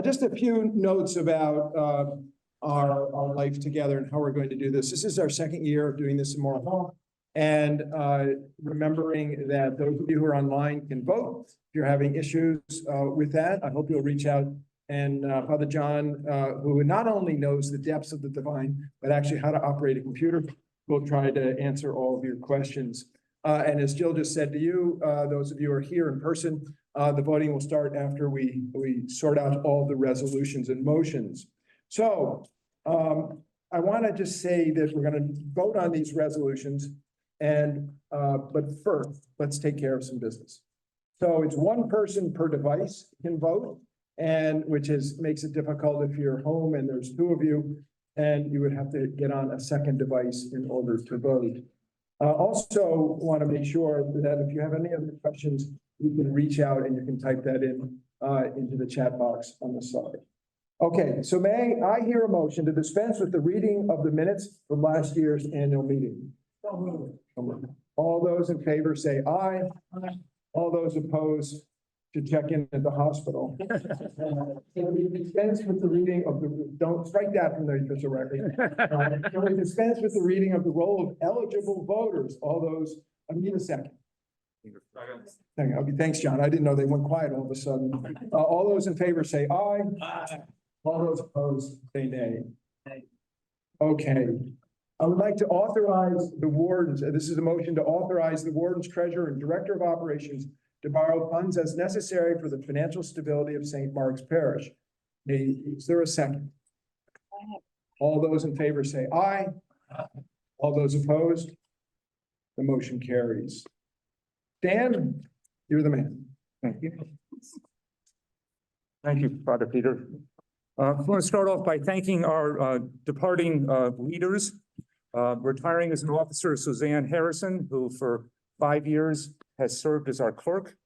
Just a few notes about our life together and how we're going to do this. This is our second year of doing this in Moore Hall. And remembering that those of you who are online can vote. If you're having issues with that, I hope you'll reach out. And Father John, who not only knows the depths of the divine, but actually how to operate a computer, will try to answer all of your questions. And as Jill just said to you, those of you who are here in person, the voting will start after we sort out all the resolutions and motions. So I want to just say that we're going to vote on these resolutions, and but first, let's take care of some business. So it's one person per device can vote, and which makes it difficult if you're home and there's two of you, and you would have to get on a second device in order to vote. Also want to make sure that if you have any other questions, you can reach out and you can type that in into the chat box on the side. Okay, so may I hear a motion to dispense with the reading of the minutes from last year's annual meeting? All those in favor say aye. All those opposed to check in at the hospital. Can we dispense with the reading of don't strike that from the official record. Can we dispense with the reading of the roll of eligible voters? All those, I need a second. Okay, thanks, John. I didn't know they went quiet all of a sudden. All those in favor say aye. Aye. All those opposed say nay. Okay. I would like to authorize the wardens, this is a motion to authorize the warden's treasurer and director of operations to borrow funds as necessary for the financial stability of St. Mark's Parish. Is there a second? All those in favor say aye. All those opposed? The motion carries. Dan, you're the man. Thank you. Thank you, Father Peter. I want to start off by thanking our departing leaders. Retiring as an officer, Suzanne Harrison, who for 5 years has served as our clerk.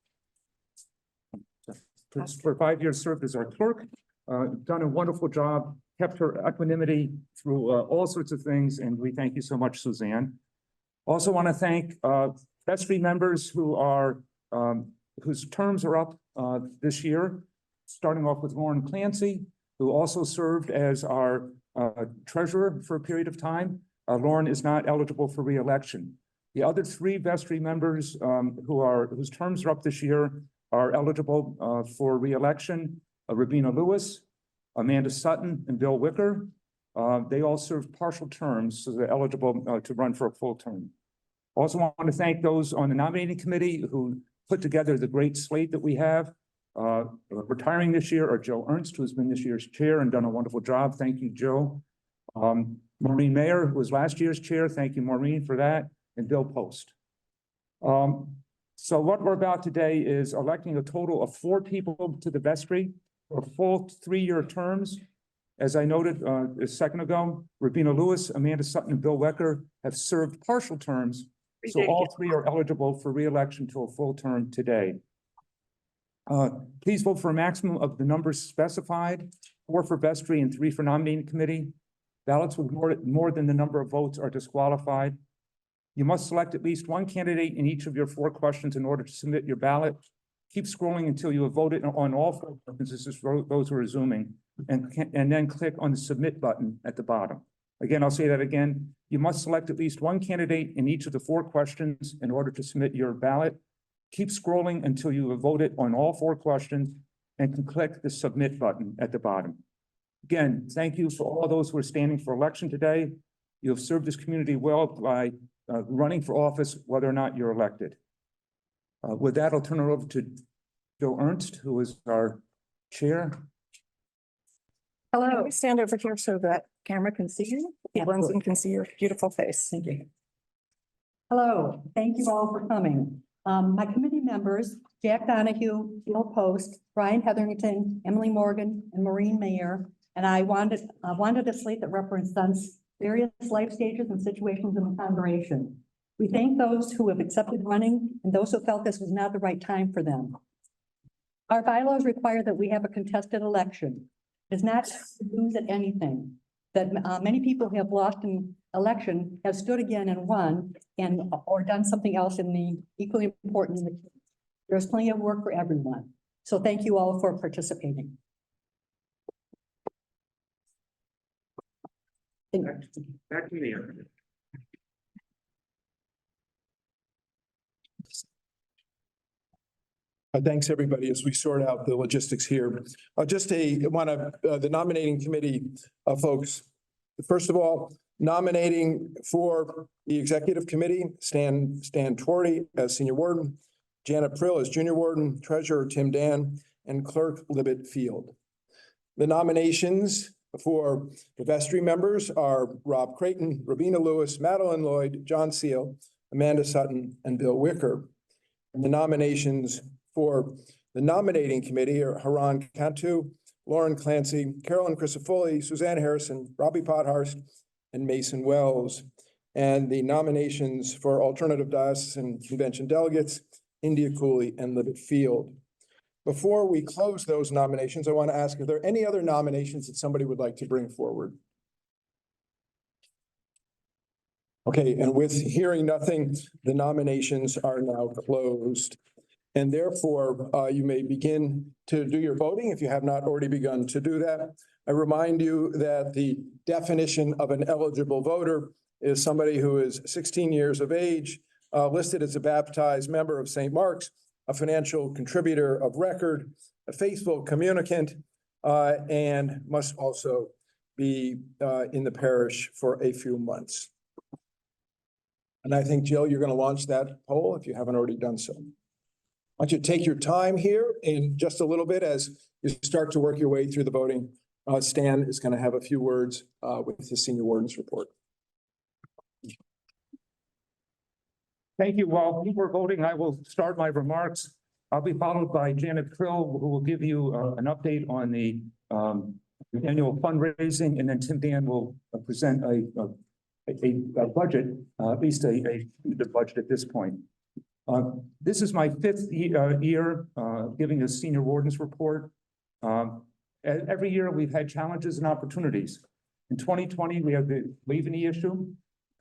For 5 years served as our clerk, done a wonderful job, kept her equanimity through all sorts of things, and we thank you so much, Suzanne. Also want to thank vestry members who are whose terms are up this year, starting off with Lauren Clancy, who also served as our treasurer for a period of time. Lauren is not eligible for re-election. The other three vestry members whose terms are up this year are eligible for re-election: Rabina Lewis, Amanda Sutton, and Bill Wicker. They all served partial terms, so they're eligible to run for a full term. Also want to thank those on the nominating committee who put together the great slate that we have. Retiring this year are Joe Ernst, who has been this year's chair and done a wonderful job. Thank you, Joe. Maureen Mayer, who was last year's chair. Thank you, Maureen, for that. And Bill Post. So what we're about today is electing a total of 4 people to the vestry for full 3-year terms. As I noted a second ago, Rabina Lewis, Amanda Sutton, and Bill Wecker have served partial terms. So all 3 are eligible for re-election to a full term today. Please vote for a maximum of the numbers specified: 4 for vestry and 3 for nominating committee. Ballots with more than the number of votes are disqualified. You must select at least one candidate in each of your 4 questions in order to submit your ballot. Keep scrolling until you have voted on all 4 questions. This is for those who are Zooming, and then click on the submit button at the bottom. Again, I'll say that again. You must select at least one candidate in each of the 4 questions in order to submit your ballot. Keep scrolling until you have voted on all 4 questions and can click the submit button at the bottom. Again, thank you for all those who are standing for election today. You have served this community well by running for office, whether or not you're elected. With that, I'll turn it over to Joe Ernst, who is our chair. Hello. Can we stand over here so that camera can see you? Everyone can see your beautiful face. Thank you. Hello, thank you all for coming. My committee members, Jack Donahue, Bill Post, Brian Hetherington, Emily Morgan, and Maureen Mayer. And I wanted a slate that represents various life stages and situations in the congregation. We thank those who have accepted running and those who felt this was not the right time for them. Our bylaws require that we have a contested election. It is not to lose at anything. That many people who have lost an election have stood again and won, or done something else in the equally important. There's plenty of work for everyone. So thank you all for participating. Back to me. Thanks, everybody, as we sort out the logistics here. The nominating committee, folks. First of all, nominating for the executive committee, Stan Torrey as senior warden, Janet Prill as junior warden, treasurer Tim Dan, and clerk Libet Field. The nominations for the vestry members are Rob Creighton, Robina Lewis, Madeline Lloyd, John Seal, Amanda Sutton, and Bill Wicker. And the nominations for the nominating committee are Haran Cantu, Lauren Clancy, Carolyn Crisafulli, Suzanne Harrison, Robbie Pothurst, and Mason Wells. And the nominations for alternative diocesan convention delegates, India Cooley and Libet Field. Before we close those nominations, I want to ask if there are any other nominations that somebody would like to bring forward. Okay, and with hearing nothing, the nominations are now closed. And therefore, you may begin to do your voting if you have not already begun to do that. I remind you that the definition of an eligible voter is somebody who is 16 years of age, listed as a baptized member of St. Mark's, a financial contributor of record, a faithful communicant, and must also be in the parish for a few months. And I think, Jill, you're going to launch that poll if you haven't already done so. I want you to take your time here in just a little bit as you start to work your way through the voting. Stan is going to have a few words with the senior warden's report. Thank you. While we were voting, I will start my remarks. I'll be followed by Janet Krill, who will give you an update on the annual fundraising, and then Tim Dan will present a budget, at least a budget at this point. This is my fifth year giving a senior warden's report. Every year we've had challenges and opportunities. In 2020, we had the leave-in issue.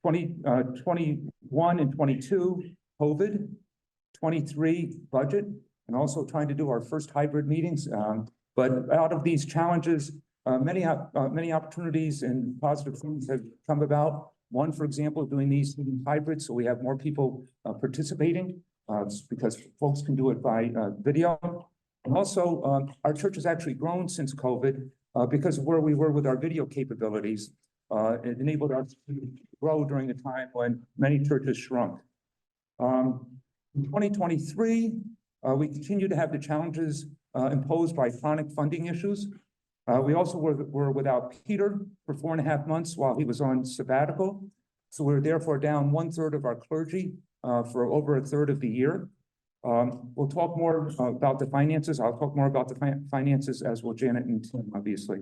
2021 and 22, COVID, 23 budget, and also trying to do our first hybrid meetings. But out of these challenges, many opportunities and positive things have come about. One, for example, doing these hybrids, so we have more people participating because folks can do it by video. And also, our church has actually grown since COVID because of where we were with our video capabilities. It enabled us to grow during a time when many churches shrunk. In 2023, we continue to have the challenges imposed by chronic funding issues. We also were without Peter for 4.5 months while he was on sabbatical. So we're therefore down 1/3 of our clergy for over 1/3 of the year. We'll talk more about the finances. I'll talk more about the finances, as will Janet and Tim, obviously.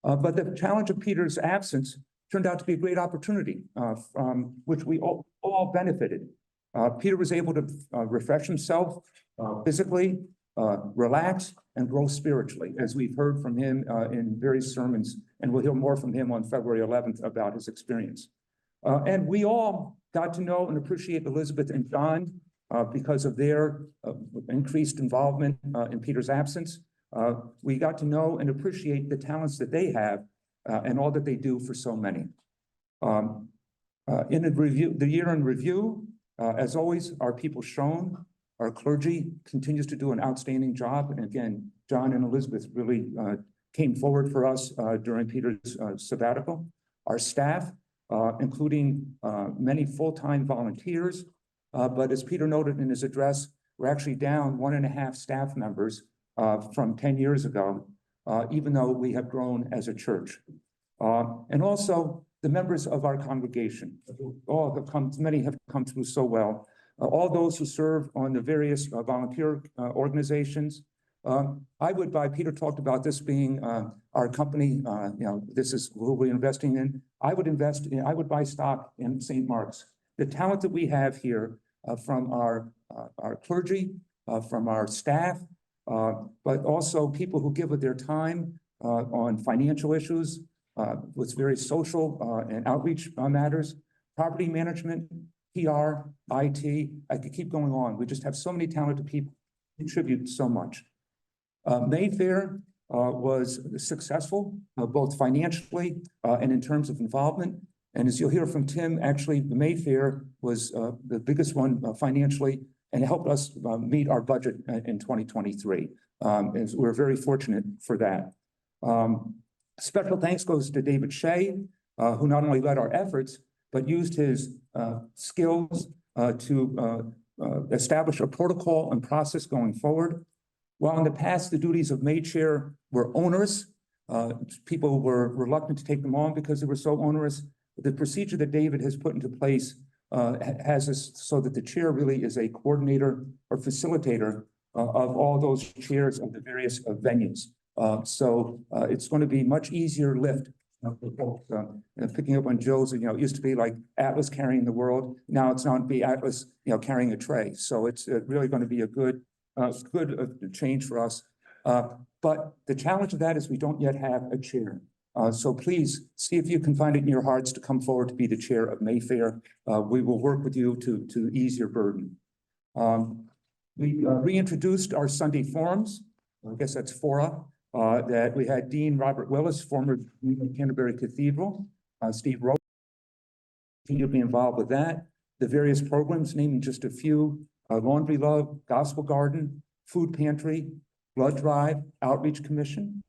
But the challenge of Peter's absence turned out to be a great opportunity from which we all benefited. Peter was able to refresh himself physically, relax, and grow spiritually, as we've heard from him in various sermons, and we'll hear more from him on February 11th about his experience. And we all got to know and appreciate Elizabeth and John because of their increased involvement in Peter's absence. We got to know and appreciate the talents that they have and all that they do for so many. In the year in review, as always, our people shown, our clergy continues to do an outstanding job. And again, John and Elizabeth really came forward for us during Peter's sabbatical. Our staff, including many full-time volunteers, but as Peter noted in his address, we're actually down 1.5 staff members from 10 years ago, even though we have grown as a church. And also the members of our congregation, many have come through so well. All those who serve on the various volunteer organizations. Peter talked about this being our company, this is who we're investing in. I would buy stock in St. Mark's. The talent that we have here from our clergy, from our staff, but also people who give of their time on financial issues, with various social and outreach matters, property management, PR, IT, I could keep going on. We just have so many talented people who contribute so much. Mayfair, was successful, both financially and in terms of involvement. And as you'll hear from Tim, actually, the Mayfair was the biggest one financially, and it helped us meet our budget in 2023. And we're very fortunate for that. Special thanks goes to David Shea, who not only led our efforts, but used his skills to establish a protocol and process going forward. While in the past, the duties of May Chair were onerous, people were reluctant to take them on because they were so onerous. The procedure that David has put into place has us so that the chair really is a coordinator or facilitator of all those chairs of the various venues. So it's going to be much easier lift. Picking up on Joe's, it used to be like Atlas carrying the world. Now it's not be Atlas, carrying a tray. So it's really going to be a good change for us. But the challenge of that is we don't yet have a chair. So please see if you can find it in your hearts to come forward to be the chair of Mayfair. We will work with you to ease your burden. We reintroduced our Sunday forums. I guess that's fora. That we had Dean Robert Willis, former Dean of Canterbury Cathedral, Steve Rowe, continue to be involved with that. The various programs, naming just a few, Laundry Love, Gospel Garden, Food Pantry, Blood Drive, Outreach Commission.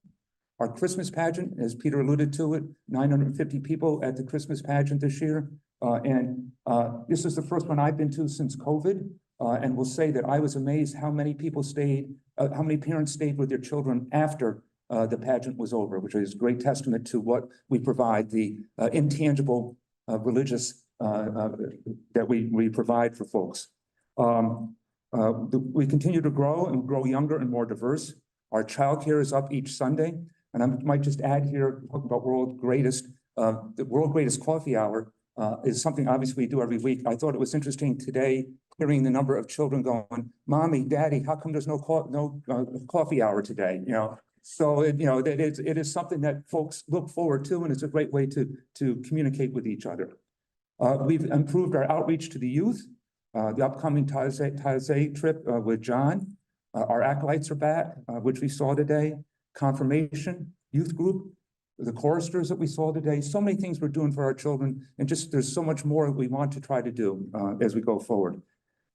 Our Christmas pageant, as Peter alluded to it, 950 people at the Christmas pageant this year. This is the first one I've been to since COVID. And will say that I was amazed how many people stayed, how many parents stayed with their children after the pageant was over, which is a great testament to what we provide, the intangible religious that we provide for folks. We continue to grow and grow younger and more diverse. Our childcare is up each Sunday. And I might just add here, talking about the world greatest coffee hour is something obviously we do every week. I thought it was interesting today, hearing the number of children going, "Mommy, Daddy, how come there's no coffee hour today?" So it is something that folks look forward to, and it's a great way to communicate with each other. We've improved our outreach to the youth. The upcoming Taizé trip with John. Our acolytes are back, which we saw today. Confirmation, youth group, the choristers that we saw today. So many things we're doing for our children, and just there's so much more we want to try to do as we go forward.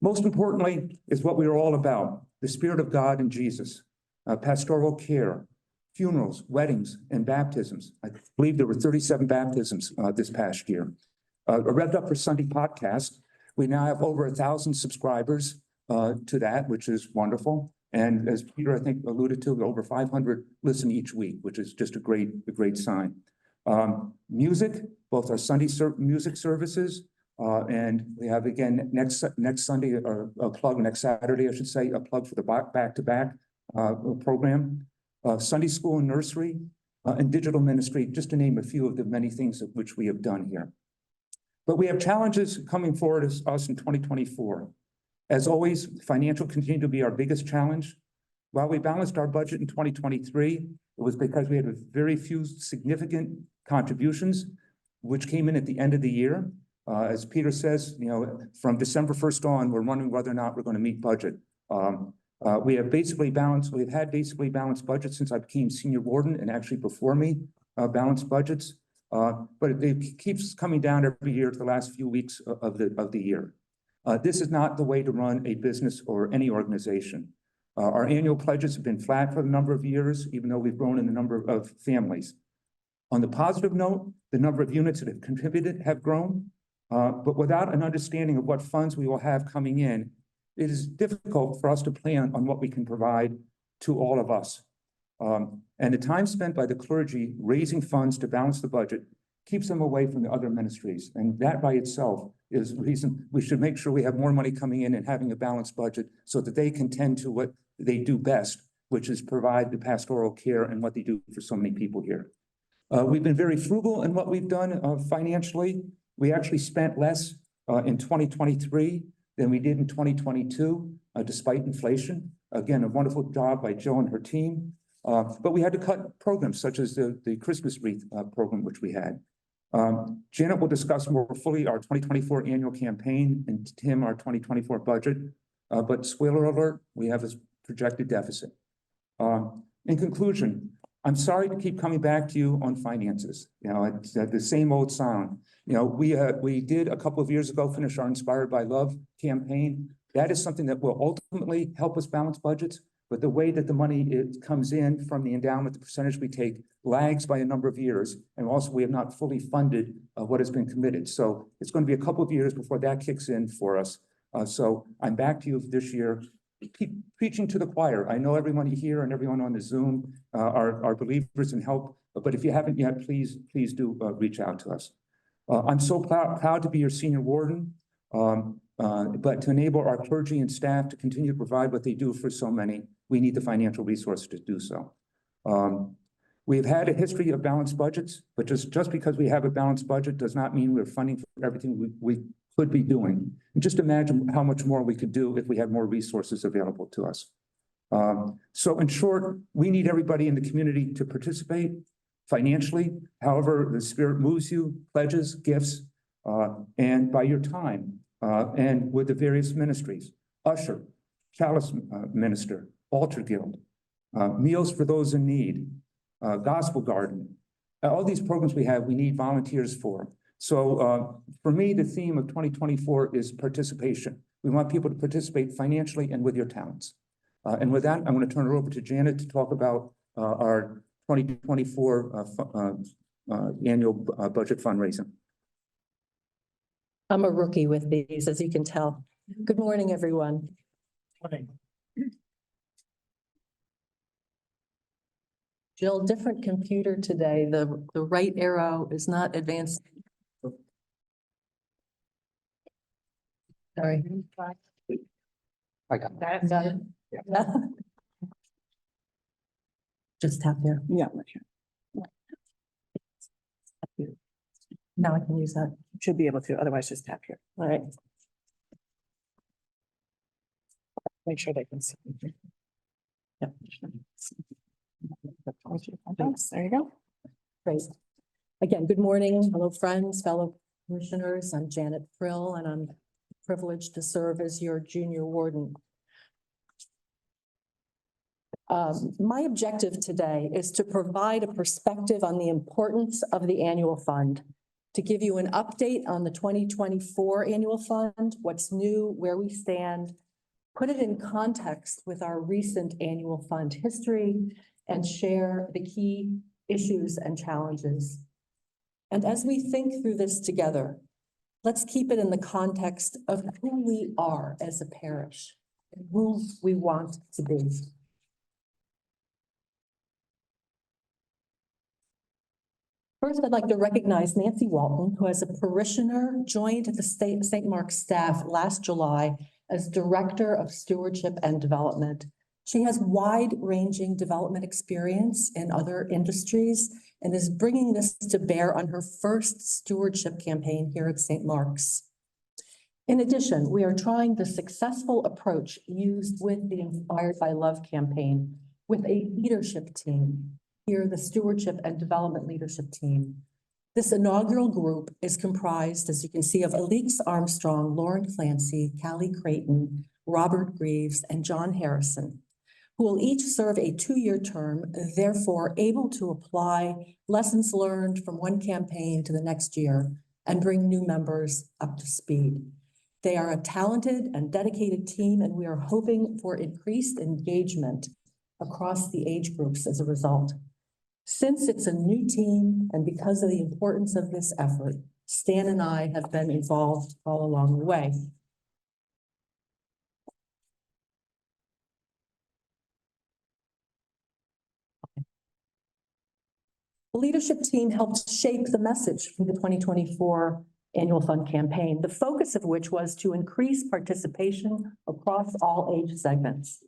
Most importantly is what we are all about, the Spirit of God and Jesus, pastoral care, funerals, weddings, and baptisms. I believe there were 37 baptisms this past year. A Revved Up for Sunday podcast. We now have over 1,000 subscribers to that, which is wonderful. And as Peter, I think, alluded to, over 500 listen each week, which is just a great sign. Music, both our Sunday music services, and we have again next Sunday, or a plug next Saturday, I should say, a plug for the back-to-back program, Sunday school and nursery, and digital ministry, just to name a few of the many things of which we have done here. But we have challenges coming forward as us in 2024. As always, financial continued to be our biggest challenge. While we balanced our budget in 2023, it was because we had very few significant contributions, which came in at the end of the year. As Peter says, from December 1st on, we're wondering whether or not we're going to meet budget. We've had basically balanced budgets since I became senior warden, and actually before me, balanced budgets. But it keeps coming down every year to the last few weeks of the year. This is not the way to run a business or any organization. Our annual pledges have been flat for a number of years, even though we've grown in the number of families. On the positive note, the number of units that have contributed have grown, but without an understanding of what funds we will have coming in, it is difficult for us to plan on what we can provide to all of us. And the time spent by the clergy raising funds to balance the budget keeps them away from the other ministries. And that by itself is the reason we should make sure we have more money coming in and having a balanced budget so that they can tend to what they do best, which is provide the pastoral care and what they do for so many people here. We've been very frugal in what we've done financially. We actually spent less in 2023 than we did in 2022, despite inflation. Again, a wonderful job by Joe and her team. But we had to cut programs such as the Christmas wreath program, which we had. Janet will discuss more fully our 2024 annual campaign, and Tim, our 2024 budget. But spoiler alert, we have a projected deficit. In conclusion, I'm sorry to keep coming back to you on finances. You know, it's the same old song. You know, we did a couple of years ago finish our Inspired by Love campaign. That is something that will ultimately help us balance budgets. But the way that the money comes in from the endowment, the percentage we take lags by a number of years. And also we have not fully funded what has been committed. So it's going to be a couple of years before that kicks in for us. So I'm back to you this year. Keep preaching to the choir. I know everyone here and everyone on the Zoom are believers in help. But if you haven't yet, please do reach out to us. I'm so proud to be your senior warden. But to enable our clergy and staff to continue to provide what they do for so many, we need the financial resources to do so. We've had a history of balanced budgets, but just because we have a balanced budget does not mean we're funding for everything we could be doing. And just imagine how much more we could do if we had more resources available to us. So in short, we need everybody in the community to participate financially, however the Spirit moves you, pledges, gifts, and by your time, and with the various ministries, usher, chalice minister, altar guild, meals for those in need, gospel garden. All these programs we have, we need volunteers for. So for me, the theme of 2024 is participation. We want people to participate financially and with your talents. And with that, I'm going to turn it over to Janet to talk about our 2024 annual budget fundraising. I'm a rookie with these, as you can tell. Good morning, everyone. Morning. Jill, different computer today. The right arrow is not advanced. Sorry. I got That's Got it? Just tap there. yeah. Now I can use that. Should be able to, otherwise just tap here. All right. Make sure they can see. Yep. There you go. Great. Again, good morning, hello friends, fellow commissioners. I'm Janet Frill, and I'm privileged to serve as your junior warden. My objective today is to provide a perspective on the importance of the annual fund, to give you an update on the 2024 annual fund, what's new, where we stand, put it in context with our recent annual fund history, and share the key issues and challenges. And as we think through this together, let's keep it in the context of who we are as a parish and who we want to be. First, I'd like to recognize Nancy Walton, who as a parishioner joined the St. Mark's staff last July as Director of Stewardship and Development. She has wide-ranging development experience in other industries and is bringing this to bear on her first stewardship campaign here at St. Mark's. In addition, we are trying the successful approach used with the Inspired by Love campaign with a leadership team. Here, the Stewardship and Development Leadership Team. This inaugural group is comprised, as you can see, of Alix Armstrong, Lauren Clancy, Callie Creighton, Robert Greaves, and John Harrison, who will each serve a 2-year term, therefore able to apply lessons learned from one campaign to the next year and bring new members up to speed. They are a talented and dedicated team, and we are hoping for increased engagement across the age groups as a result. Since it's a new team and because of the importance of this effort, Stan and I have been involved all along the way. The leadership team helped shape the message for the 2024 annual fund campaign, the focus of which was to increase participation across all age segments.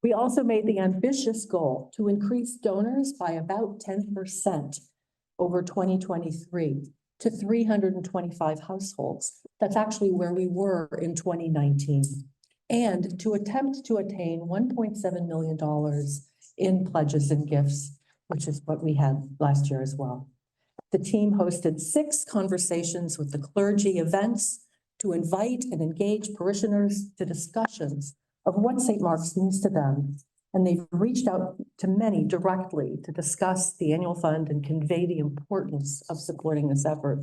We also made the ambitious goal to increase donors by about 10% over 2023 to 325 households. That's actually where we were in 2019. And to attempt to attain $1.7 million in pledges and gifts, which is what we had last year as well. The team hosted 6 conversations with the clergy events to invite and engage parishioners to discussions of what St. Mark's means to them And they've reached out to many directly to discuss the annual fund and convey the importance of supporting this effort.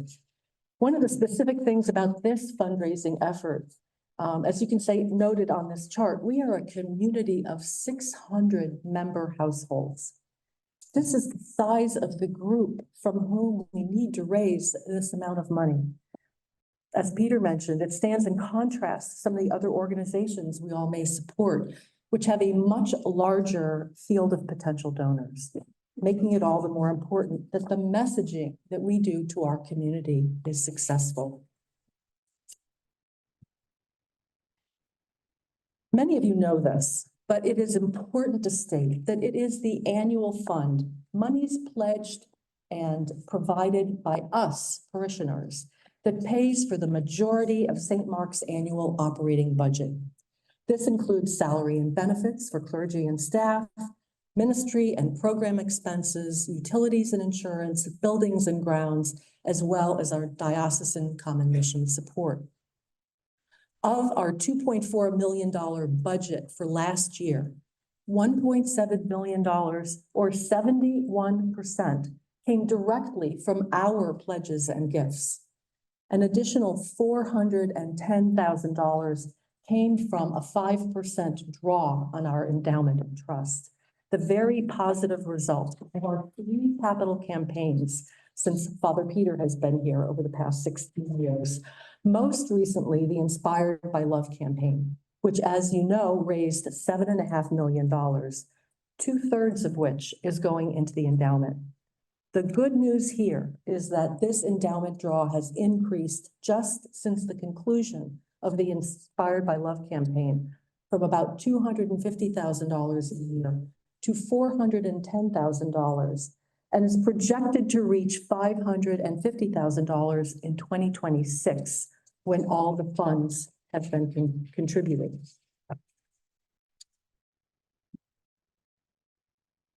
One of the specific things about this fundraising effort, as you can see noted on this chart, we are a community of 600 member households. This is the size of the group from whom we need to raise this amount of money. As Peter mentioned, it stands in contrast to some of the other organizations we all may support, which have a much larger field of potential donors, making it all the more important that the messaging that we do to our community is successful. Many of you know this, but it is important to state that it is the annual fund, monies pledged and provided by us parishioners, that pays for the majority of St. Mark's annual operating budget. This includes salary and benefits for clergy and staff, ministry and program expenses, utilities and insurance, buildings and grounds, as well as our diocesan common mission support. Of our $2.4 million budget for last year, $1.7 million or 71% came directly from our pledges and gifts. An additional $410,000 came from a 5% draw on our endowment and trust, the very positive result of our 3 capital campaigns since Father Peter has been here over the past 16 years. Most recently, the Inspired by Love campaign, which, as you know, raised $7.5 million, 2/3 of which is going into the endowment. The good news here is that this endowment draw has increased just since the conclusion of the Inspired by Love campaign from about $250,000 a year to $410,000 and is projected to reach $550,000 in 2026 when all the funds have been contributed.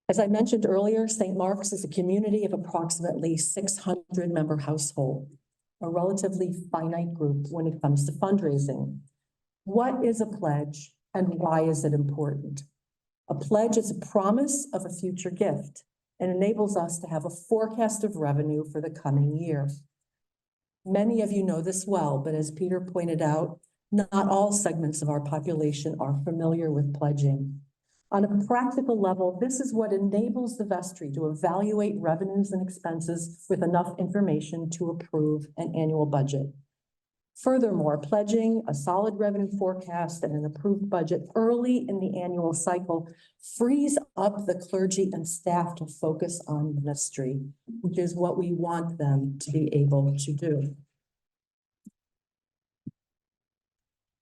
As I mentioned earlier, St. Mark's is a community of approximately 600 member household, a relatively finite group when it comes to fundraising. What is a pledge and why is it important? A pledge is a promise of a future gift and enables us to have a forecast of revenue for the coming year. Many of you know this well, but as Peter pointed out, not all segments of our population are familiar with pledging. On a practical level, this is what enables the vestry to evaluate revenues and expenses with enough information to approve an annual budget. Furthermore, pledging a solid revenue forecast and an approved budget early in the annual cycle frees up the clergy and staff to focus on ministry, which is what we want them to be able to do.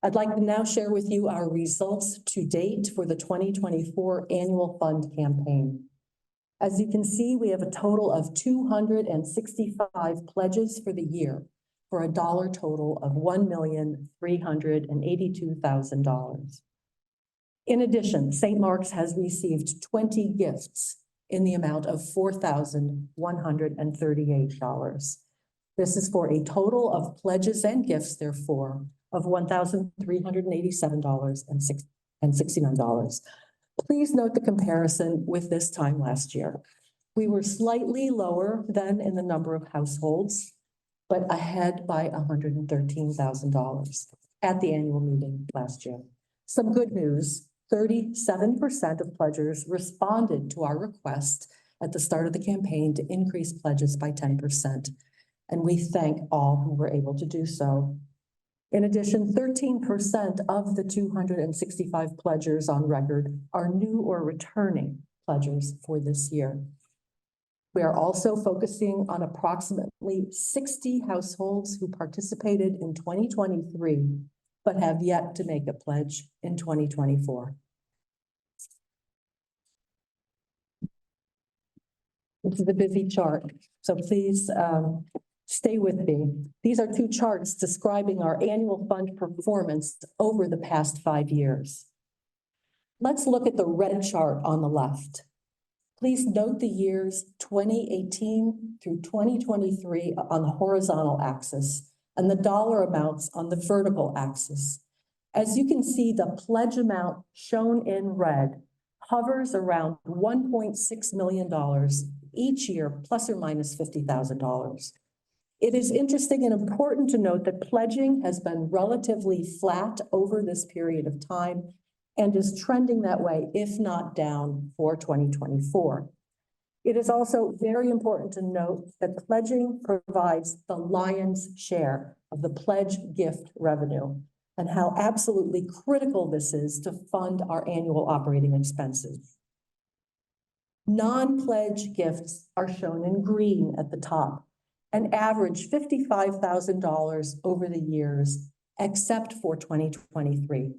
I'd like to now share with you our results to date for the 2024 Annual Fund Campaign. As you can see, we have a total of 265 pledges for the year for a dollar total of $1,382,000. In addition, St. Mark's has received 20 gifts in the amount of $4,138. This is for a total of pledges and gifts, therefore, of $1,387.69. Please note the comparison with this time last year. We were slightly lower than in the number of households, but ahead by $113,000 at the annual meeting last year. Some good news, 37% of pledgers responded to our request at the start of the campaign to increase pledges by 10%. And we thank all who were able to do so. In addition, 13% of the 265 pledgers on record are new or returning pledgers for this year. We are also focusing on approximately 60 households who participated in 2023, but have yet to make a pledge in 2024. This is a busy chart, so please stay with me. These are 2 charts describing our annual fund performance over the past 5 years. Let's look at the red chart on the left. Please note the years 2018 through 2023 on the horizontal axis and the dollar amounts on the vertical axis. As you can see, the pledge amount shown in red hovers around $1.6 million each year, plus or minus $50,000. It is interesting and important to note that pledging has been relatively flat over this period of time and is trending that way, if not down, for 2024. It is also very important to note that pledging provides the lion's share of the pledge gift revenue and how absolutely critical this is to fund our annual operating expenses. Non-pledge gifts are shown in green at the top and average $55,000 over the years, except for 2023.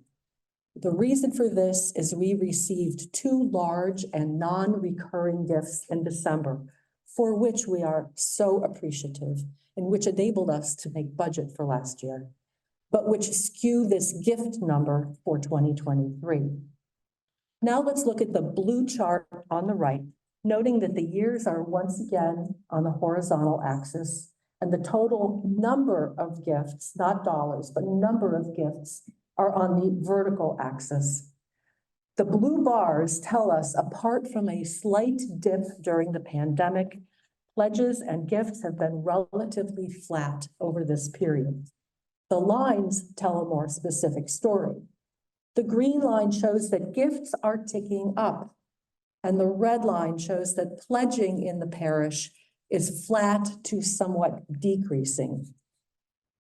The reason for this is we received 2 large and non-recurring gifts in December, for which we are so appreciative and which enabled us to make budget for last year, but which skew this gift number for 2023. Now let's look at the blue chart on the right, noting that the years are once again on the horizontal axis and the total number of gifts, not dollars, but number of gifts are on the vertical axis. The blue bars tell us, apart from a slight dip during the pandemic, pledges and gifts have been relatively flat over this period. The lines tell a more specific story. The green line shows that gifts are ticking up, and the red line shows that pledging in the parish is flat to somewhat decreasing.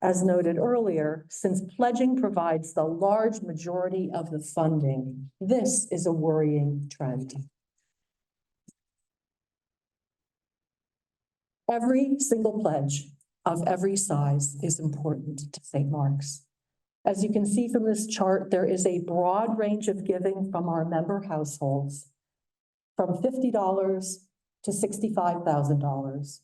As noted earlier, since pledging provides the large majority of the funding, this is a worrying trend. Every single pledge of every size is important to St. Mark's. As you can see from this chart, there is a broad range of giving from our member households, from $50 to $65,000.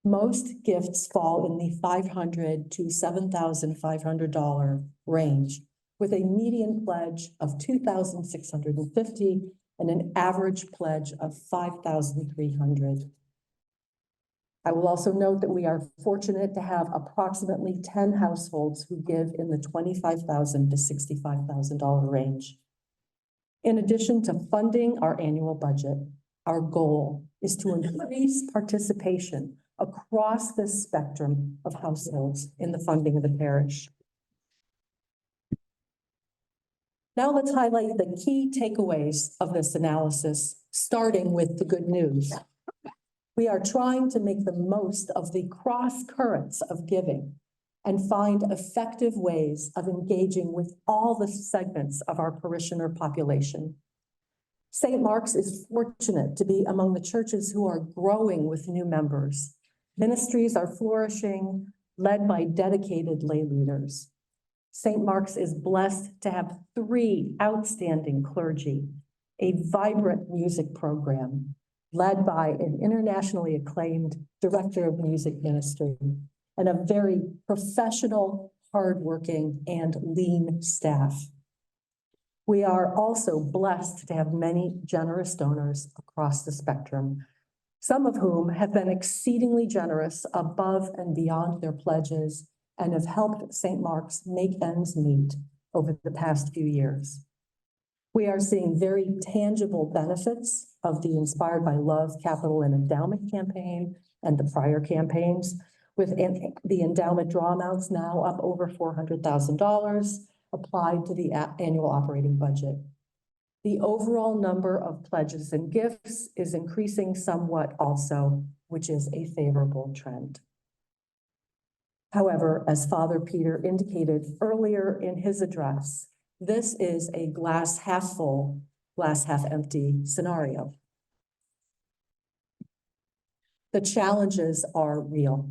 Most gifts fall in the $500 to $7,500 range, with a median pledge of $2,650 and an average pledge of $5,300. I will also note that we are fortunate to have approximately 10 households who give in the $25,000 to $65,000 range. In addition to funding our annual budget, our goal is to increase participation across the spectrum of households in the funding of the parish. Now let's highlight the key takeaways of this analysis, starting with the good news. We are trying to make the most of the cross currents of giving and find effective ways of engaging with all the segments of our parishioner population. St. Mark's is fortunate to be among the churches who are growing with new members. Ministries are flourishing, led by dedicated lay leaders. St. Mark's is blessed to have 3 outstanding clergy, a vibrant music program led by an internationally acclaimed director of music ministry, and a very professional, hardworking, and lean staff. We are also blessed to have many generous donors across the spectrum, some of whom have been exceedingly generous above and beyond their pledges and have helped St. Mark's make ends meet over the past few years. We are seeing very tangible benefits of the Inspired by Love Capital and Endowment campaign and the prior campaigns, with the endowment draw amounts now up over $400,000 applied to the annual operating budget. The overall number of pledges and gifts is increasing somewhat also, which is a favorable trend. However, as Father Peter indicated earlier in his address, this is a glass half full, glass half empty scenario. The challenges are real.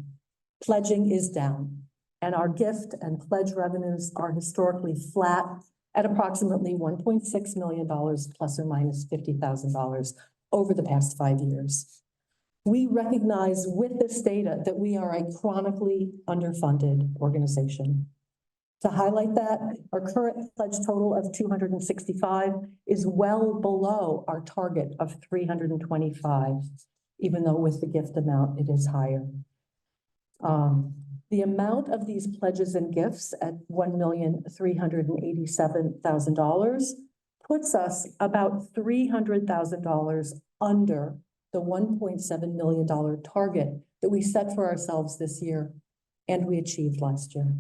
Pledging is down, and our gift and pledge revenues are historically flat at approximately $1.6 million plus or minus $50,000 over the past 5 years. We recognize with this data that we are a chronically underfunded organization. To highlight that, our current pledge total of 265 is well below our target of 325, even though with the gift amount it is higher. The amount of these pledges and gifts at $1,387,000 puts us about $300,000 under the $1.7 million target that we set for ourselves this year and we achieved last year.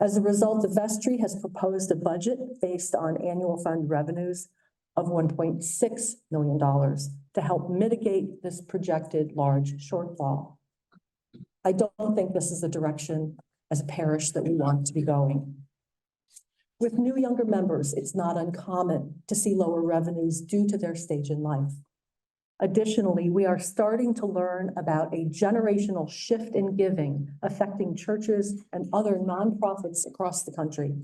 As a result, the vestry has proposed a budget based on annual fund revenues of $1.6 million to help mitigate this projected large shortfall. I don't think this is the direction as a parish that we want to be going. With new younger members, it's not uncommon to see lower revenues due to their stage in life. Additionally, we are starting to learn about a generational shift in giving affecting churches and other nonprofits across the country.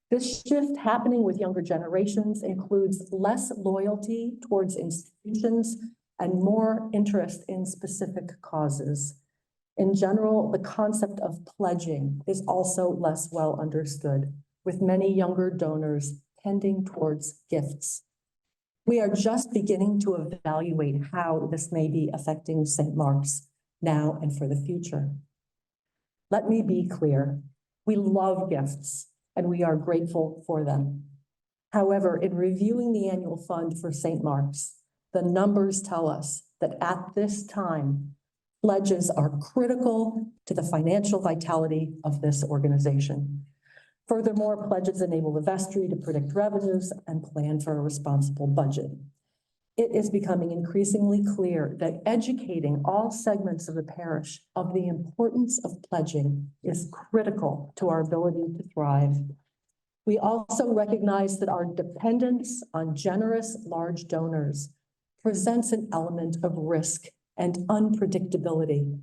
This shift happening with younger generations includes less loyalty towards institutions and more interest in specific causes. In general, the concept of pledging is also less well understood, with many younger donors tending towards gifts. We are just beginning to evaluate how this may be affecting St. Mark's now and for the future. Let me be clear, we love gifts and we are grateful for them. However, in reviewing the annual fund for St. Mark's, the numbers tell us that at this time, pledges are critical to the financial vitality of this organization. Furthermore, pledges enable the vestry to predict revenues and plan for a responsible budget. It is becoming increasingly clear that educating all segments of the parish of the importance of pledging is critical to our ability to thrive. We also recognize that our dependence on generous large donors presents an element of risk and unpredictability.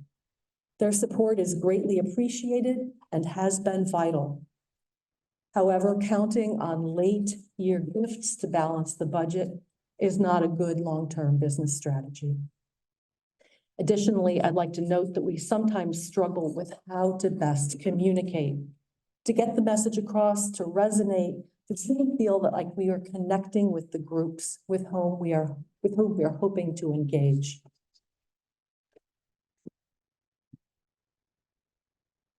Their support is greatly appreciated and has been vital. However, counting on late year gifts to balance the budget is not a good long-term business strategy. Additionally, I'd like to note that we sometimes struggle with how to best communicate, to get the message across, to resonate, to feel that like we are connecting with the groups with whom we are hoping to engage.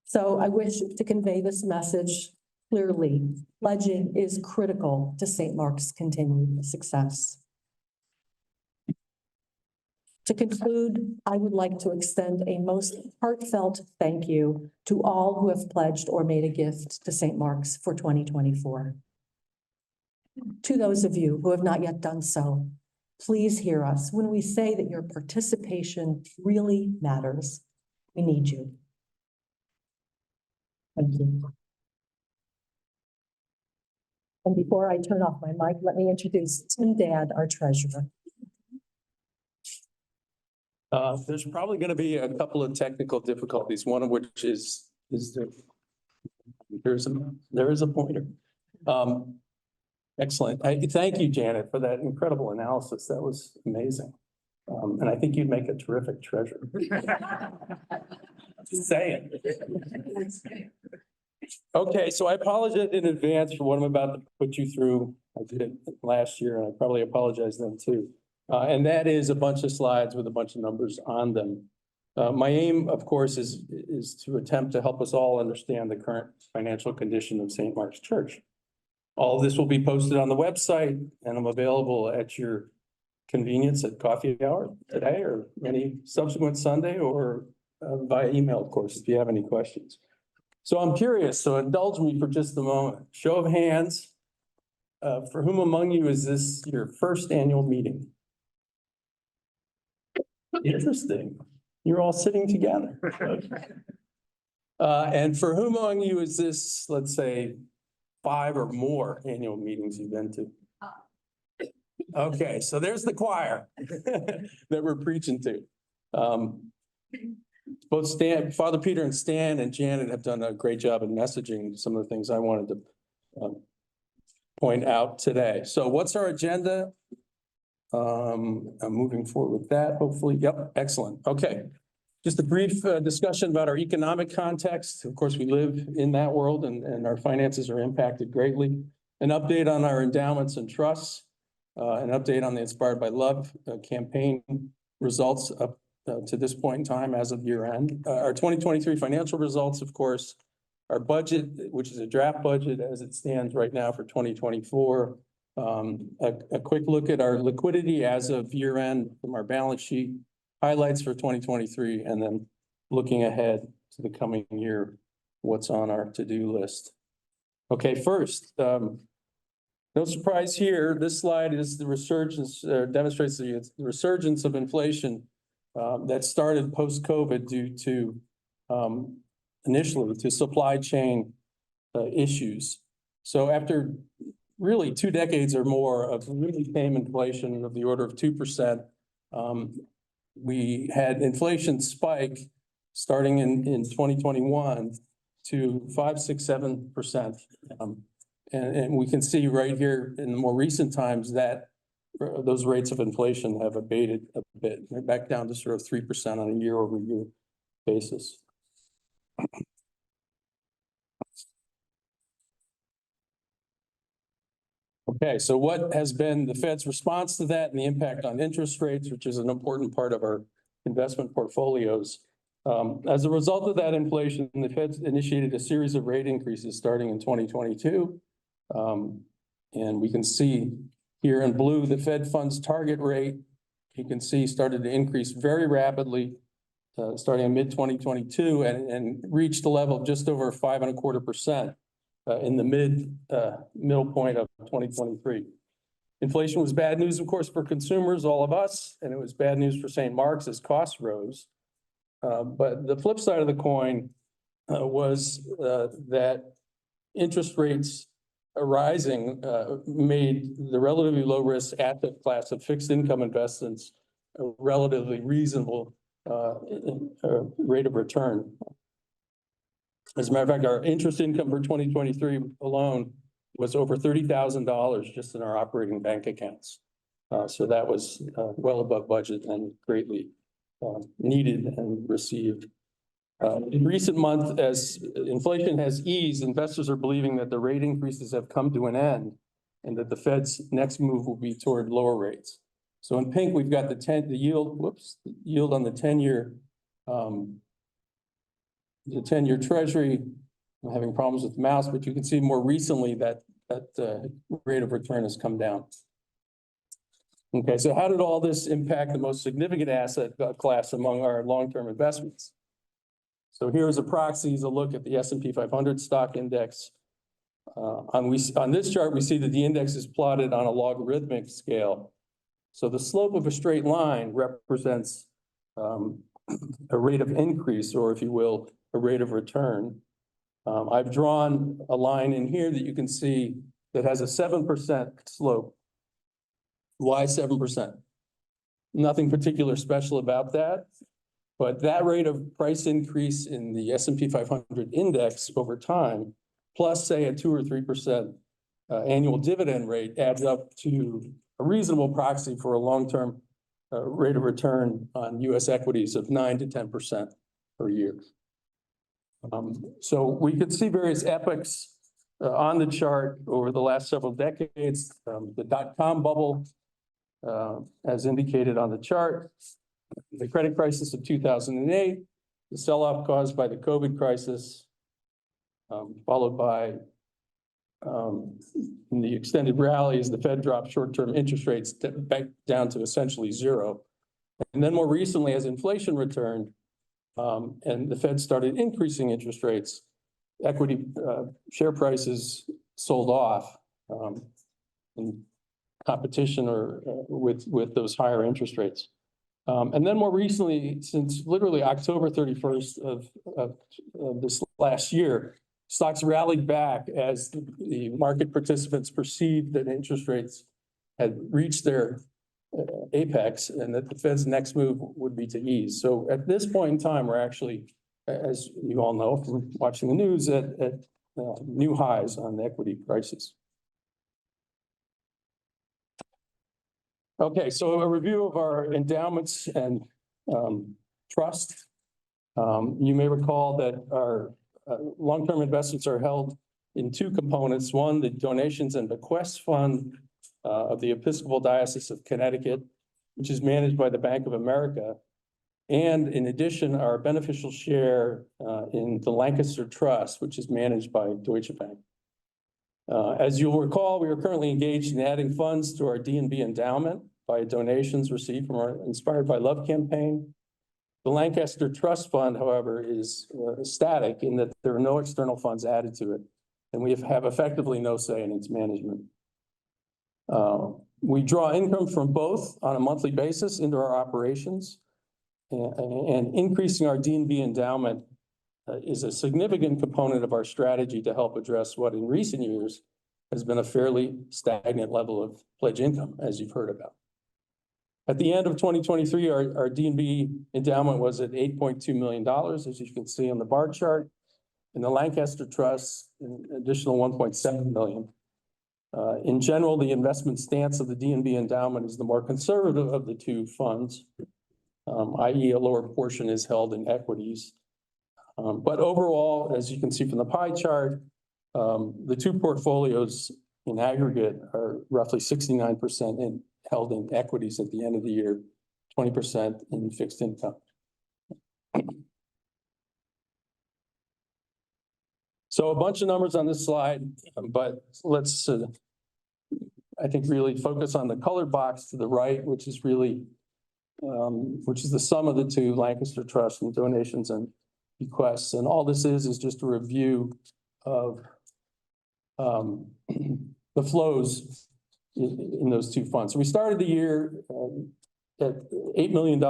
So I wish to convey this message clearly. Pledging is critical to St. Mark's continued success. To conclude, I would like to extend a most heartfelt thank you to all who have pledged or made a gift to St. Mark's for 2024. To those of you who have not yet done so, please hear us when we say that your participation really matters. We need you. Thank you. And before I turn off my mic, let me introduce Tim Dad, our treasurer. There's probably going to be a couple of technical difficulties, one of which is there is a pointer. Excellent. Thank you, Janet, for that incredible analysis. That was amazing. And I think you'd make a terrific treasurer. Just saying. Okay, so I apologize in advance for what I'm about to put you through. I did it last year and I probably apologize then too. And that is a bunch of slides with a bunch of numbers on them. My aim, of course, is to attempt to help us all understand the current financial condition of St. Mark's Church. All of this will be posted on the website and I'm available at your convenience at coffee hour today or any subsequent Sunday or via email, of course, if you have any questions. So I'm curious, so indulge me for just a moment. Show of hands, for whom among you is this your first annual meeting? Interesting. You're all sitting together. And for whom among you is this, let's say, 5 or more annual meetings you've been to? Okay, so there's the choir that we're preaching to. Both Father Peter and Stan and Janet have done a great job in messaging some of the things I wanted to point out today. So what's our agenda? I'm moving forward with that, hopefully. Yep, excellent. Okay. Just a brief discussion about our economic context. Of course, we live in that world and our finances are impacted greatly. An update on our endowments and trusts, an update on the Inspired by Love campaign results up to this point in time as of year end. Our 2023 financial results, of course, our budget, which is a draft budget as it stands right now for 2024, A quick look at our liquidity as of year end from our balance sheet, highlights for 2023, and then looking ahead to the coming year, what's on our to-do list. Okay, first, no surprise here, this slide is the resurgence, demonstrates the resurgence of inflation that started post-COVID due to initially to supply chain issues. So after really 2 decades or more of really tame inflation of the order of 2%, we had inflation spike starting in 2021 to 5, 6, 7%. And we can see right here in the more recent times that those rates of inflation have abated a bit. They're back down to sort of 3% on a year-over-year basis. Okay, so what has been the Fed's response to that and the impact on interest rates, which is an important part of our investment portfolios? As a result of that inflation, the Fed initiated a series of rate increases starting in 2022. And we can see here in blue, the Fed funds target rate, you can see started to increase very rapidly, starting in mid-2022 and reached a level of just over 5.25%. In the middle point of 2023. Inflation was bad news, of course, for consumers, all of us, and it was bad news for St. Mark's as costs rose. But the flip side of the coin was that interest rates rising made the relatively low risk asset class of fixed income investments a relatively reasonable rate of return. As a matter of fact, our interest income for 2023 alone was over $30,000 just in our operating bank accounts. So that was well above budget and greatly needed and received. In recent months, as inflation has eased, investors are believing that the rate increases have come to an end and that the Fed's next move will be toward lower rates. So in pink, we've got the yield on the 10-year the 10-year treasury. I'm having problems with the mouse, but you can see more recently that rate of return has come down. Okay, so how did all this impact the most significant asset class among our long-term investments? So here's a proxy, a look at the S&P 500 stock index. On this chart, we see that the index is plotted on a logarithmic scale. So the slope of a straight line represents a rate of increase, or if you will, a rate of return. I've drawn a line in here that you can see that has a 7% slope. Why 7%? Nothing particular special about that, but that rate of price increase in the S&P 500 index over time, plus say a 2 or 3% annual dividend rate, adds up to a reasonable proxy for a long-term rate of return on U.S. equities of 9 to 10% per year. So we could see various epochs on the chart over the last several decades. The dot-com bubble, as indicated on the chart, the credit crisis of 2008, the sell-off caused by the COVID crisis, followed by in the extended rallies, the Fed dropped short-term interest rates back down to essentially zero. And then more recently, as inflation returned, and the Fed started increasing interest rates, equity share prices sold off in competition or with those higher interest rates. And then more recently, since literally October 31st of this last year, stocks rallied back as the market participants perceived that interest rates had reached their apex and that the Fed's next move would be to ease. So at this point in time, we're actually, as you all know from watching the news, at new highs on equity prices. Okay, so a review of our endowments and trust. You may recall that our long-term investments are held in two components. One, the donations and bequests fund of the Episcopal Diocese of Connecticut, which is managed by the Bank of America. And in addition, our beneficial share in the Lancaster Trust, which is managed by Deutsche Bank. As you'll recall, we are currently engaged in adding funds to our D&B endowment by donations received from our Inspired by Love campaign. The Lancaster Trust Fund, however, is static in that there are no external funds added to it, and we have effectively no say in its management. We draw income from both on a monthly basis into our operations, and increasing our D&B endowment is a significant component of our strategy to help address what in recent years has been a fairly stagnant level of pledge income, as you've heard about. At the end of 2023, our D&B endowment was at $8.2 million, as you can see on the bar chart. In the Lancaster Trust, an additional $1.7 million. In general, the investment stance of the D&B endowment is the more conservative of the two funds, i.e. a lower portion is held in equities. But overall, as you can see from the pie chart, the two portfolios in aggregate are roughly 69% held in equities at the end of the year, 20% in fixed income. So a bunch of numbers on this slide, but let's, I think, really focus on the colored box to the right, which is really, which is the sum of the two, Lancaster Trust and donations and bequests. And all this is just a review of the flows in those two funds. So we started the year at $8 million.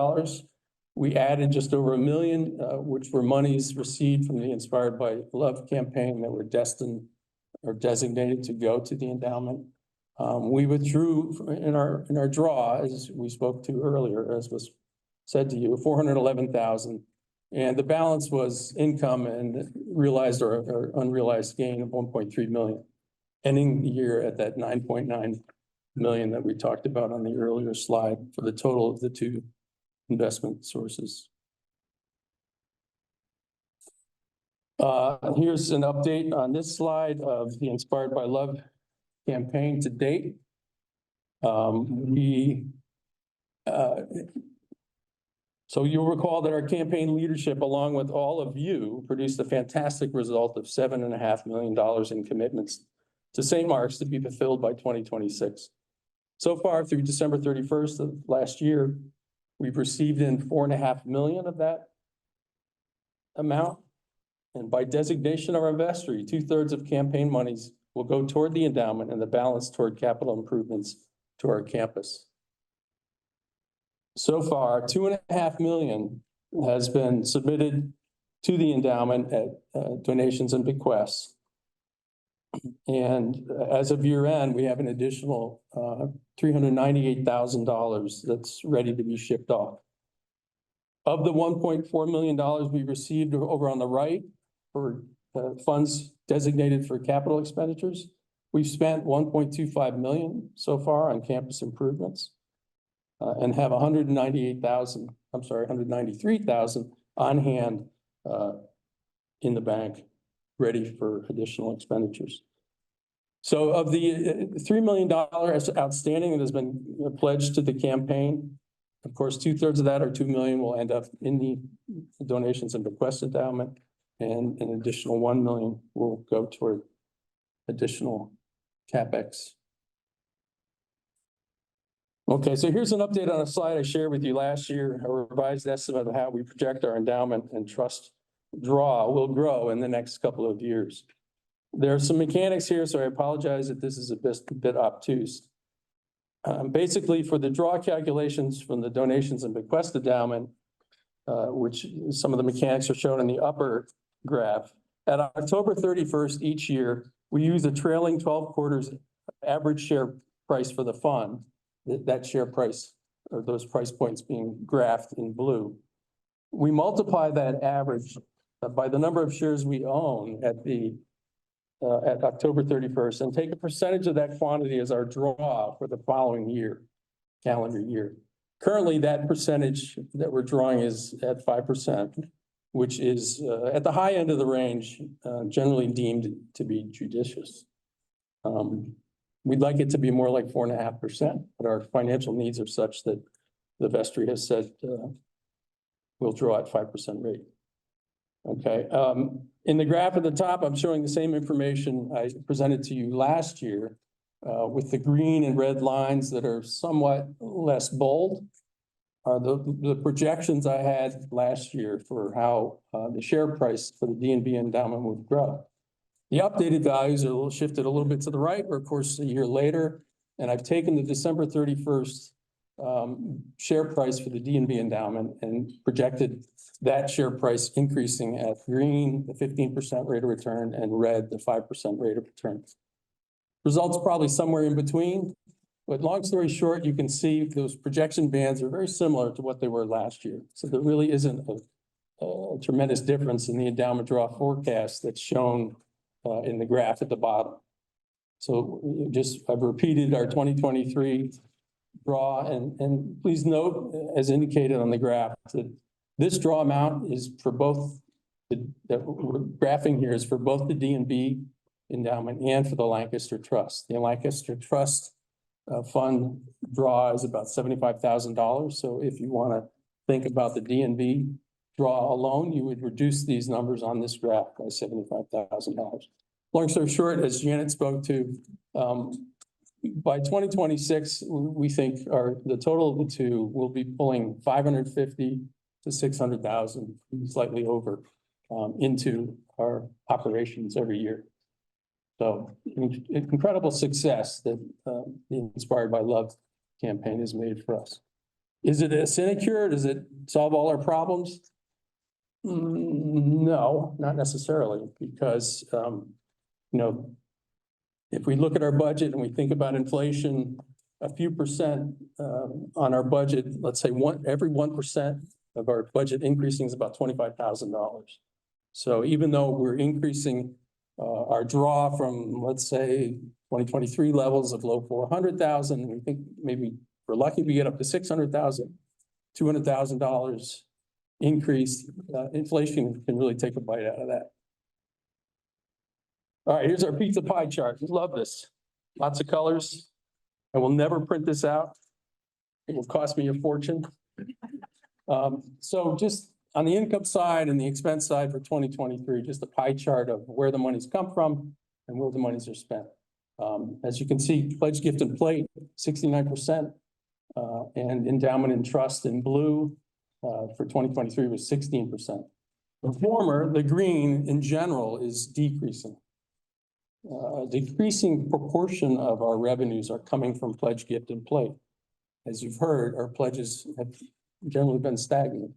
We added just over $1 million, which were monies received from the Inspired by Love campaign that were destined or designated to go to the endowment. We withdrew in our draw, as we spoke to earlier, as was said to you, $411,000, and the balance was income and realized or unrealized gain of $1.3 million, ending the year at that $9.9 million that we talked about on the earlier slide for the total of the two investment sources. Here's an update on this slide of the Inspired by Love campaign to date. So you'll recall that our campaign leadership, along with all of you, produced a fantastic result of $7.5 million in commitments to St. Mark's to be fulfilled by 2026. So far, through December 31st of last year, we've received in $4.5 million of that amount. And by designation of our vestry, 2/3 of campaign monies will go toward the endowment and the balance toward capital improvements to our campus. So far, $2.5 million has been submitted to the endowment at donations and bequests. And as of year end, we have an additional $398,000 that's ready to be shipped off. Of the $1.4 million we received over on the right for funds designated for capital expenditures, we've spent $1.25 million so far on campus improvements and have $193,000 on hand in the bank, ready for additional expenditures. So of the $3 million outstanding that has been pledged to the campaign, of course, 2/3 of that, or $2 million, will end up in the donations and bequest endowment, and an additional $1 million will go toward additional CapEx. Okay, so here's an update on a slide I shared with you last year, a revised estimate of how we project our endowment and trust draw will grow in the next couple of years. There are some mechanics here, so I apologize if this is a bit obtuse. Basically, for the draw calculations from the donations and bequest endowment, which some of the mechanics are shown in the upper graph, at October 31st each year, we use a trailing 12 quarters average share price for the fund, that share price, or those price points being graphed in blue. We multiply that average by the number of shares we own at October 31st, and take a percentage of that quantity as our draw for the following year, calendar year. Currently, that percentage that we're drawing is at 5%, which is at the high end of the range, generally deemed to be judicious. We'd like it to be more like 4.5%, but our financial needs are such that the vestry has said we'll draw at 5% rate. Okay, in the graph at the top, I'm showing the same information I presented to you last year with the green and red lines that are somewhat less bold are the projections I had last year for how the share price for the DNB endowment would grow. The updated values are shifted a little bit to the right, or of course, a year later, and I've taken the December 31st share price for the DNB endowment and projected that share price increasing at green, the 15% rate of return, and red, the 5% rate of return. Results probably somewhere in between, but long story short, you can see those projection bands are very similar to what they were last year. So there really isn't a tremendous difference in the endowment draw forecast that's shown in the graph at the bottom. So I've repeated our 2023 draw, and please note, as indicated on the graph, that this draw amount is for both that we're graphing here is for both the DNB endowment and for the Lancaster Trust. The Lancaster Trust fund draw is about $75,000. So if you want to think about the DNB draw alone, you would reduce these numbers on this graph by $75,000. Long story short, as Janet spoke to, by 2026, we think the total of the two will be pulling 550 to 600,000, slightly over, into our operations every year. So incredible success that the Inspired by Love campaign has made for us. Is it a sinecure? Does it solve all our problems? No, not necessarily, because if we look at our budget and we think about inflation, a few percent on our budget, let's say every 1% of our budget increasing is about $25,000. So even though we're increasing our draw from, let's say, 2023 levels of low 400,000, we think maybe we're lucky we get up to 600,000, $200,000 increase. Inflation can really take a bite out of that. All right, here's our pizza pie chart. Love this. Lots of colors. I will never print this out. It will cost me a fortune. So just on the income side and the expense side for 2023, just a pie chart of where the money's come from and where the monies are spent. As you can see, pledge, gift, and plate, 69%, and endowment and trust in blue for 2023 was 16%. The former, the green in general, is decreasing. Decreasing proportion of our revenues are coming from pledge, gift, and plate. As you've heard, our pledges have generally been stagnant.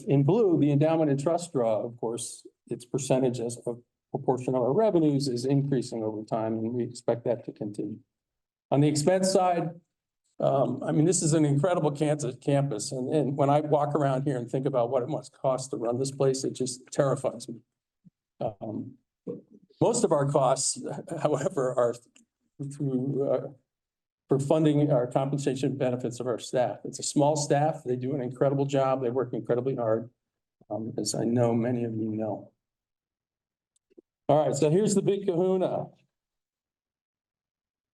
In blue, the endowment and trust draw, of course, its percentage as a proportion of our revenues is increasing over time, and we expect that to continue. On the expense side, this is an incredible campus, and when I walk around here and think about what it must cost to run this place, it just terrifies me. Most of our costs, however, are through for funding our compensation benefits of our staff. It's a small staff. They do an incredible job. They work incredibly hard, as I know many of you know. All right, so here's the big kahuna.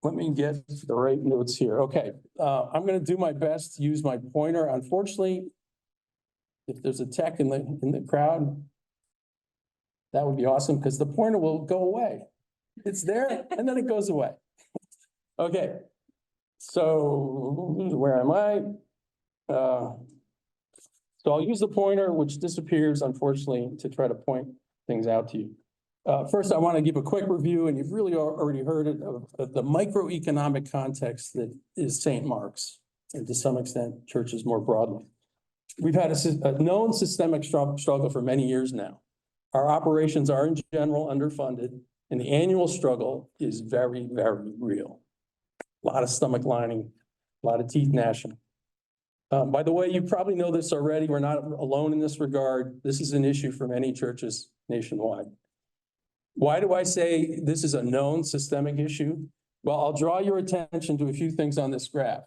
Let me get the right notes here. Okay, I'm going to do my best to use my pointer. Unfortunately, if there's a tech in the crowd, that would be awesome because the pointer will go away. It's there and then it goes away. Okay, so where am I? So I'll use the pointer, which disappears, unfortunately, to try to point things out to you. First, I want to give a quick review, and you've really already heard it, of the microeconomic context that is St. Mark's, and to some extent, churches more broadly. We've had a known systemic struggle for many years now. Our operations are in general underfunded, and the annual struggle is very, very real. A lot of stomach lining, a lot of teeth gnashing. By the way, you probably know this already. We're not alone in this regard. This is an issue for many churches nationwide. Why do I say this is a known systemic issue? Well, I'll draw your attention to a few things on this graph.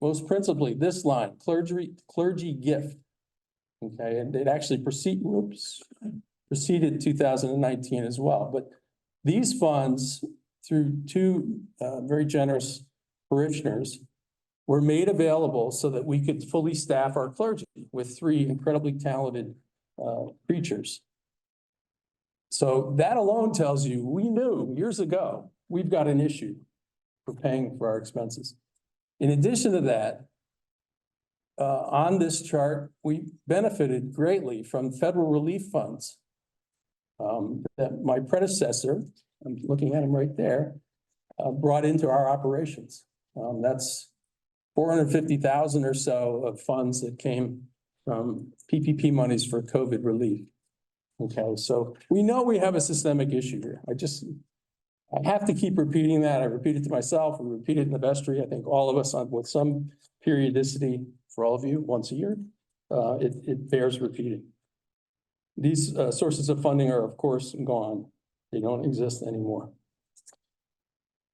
Most principally, this line, clergy gift. Okay, and it actually preceded 2019 as well. But these funds, through two very generous parishioners, were made available so that we could fully staff our clergy with 3 incredibly talented creatures. So that alone tells you, we knew years ago, we've got an issue for paying for our expenses. In addition to that, on this chart, we benefited greatly from federal relief funds that my predecessor, I'm looking at him right there, brought into our operations. That's 450,000 or so of funds that came from PPP monies for COVID relief. Okay, so we know we have a systemic issue here. I have to keep repeating that. I repeat it to myself. We repeat it in the vestry. I think all of us with some periodicity, for all of you, once a year, it bears repeating. These sources of funding are, of course, gone. They don't exist anymore.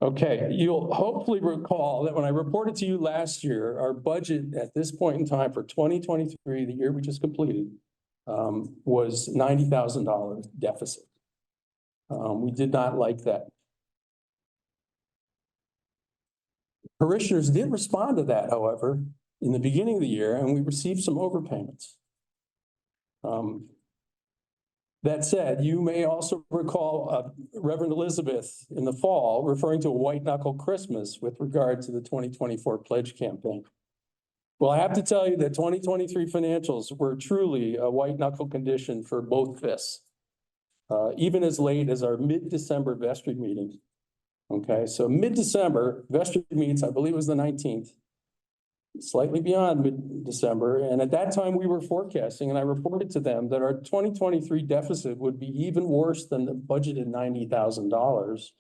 Okay, you'll hopefully recall that when I reported to you last year, our budget at this point in time for 2023, the year we just completed, was $90,000 deficit. We did not like that. Parishioners did respond to that, however, in the beginning of the year, and we received some overpayments. That said, you may also recall Reverend Elizabeth in the fall referring to a white knuckle Christmas with regard to the 2024 pledge campaign. Well, I have to tell you that 2023 financials were truly a white knuckle condition for both fists, even as late as our mid-December vestry meeting. Okay, so mid-December, vestry meets, I believe it was the 19th, slightly beyond mid-December. And at that time we were forecasting, and I reported to them that our 2023 deficit would be even worse than the budgeted $90,000.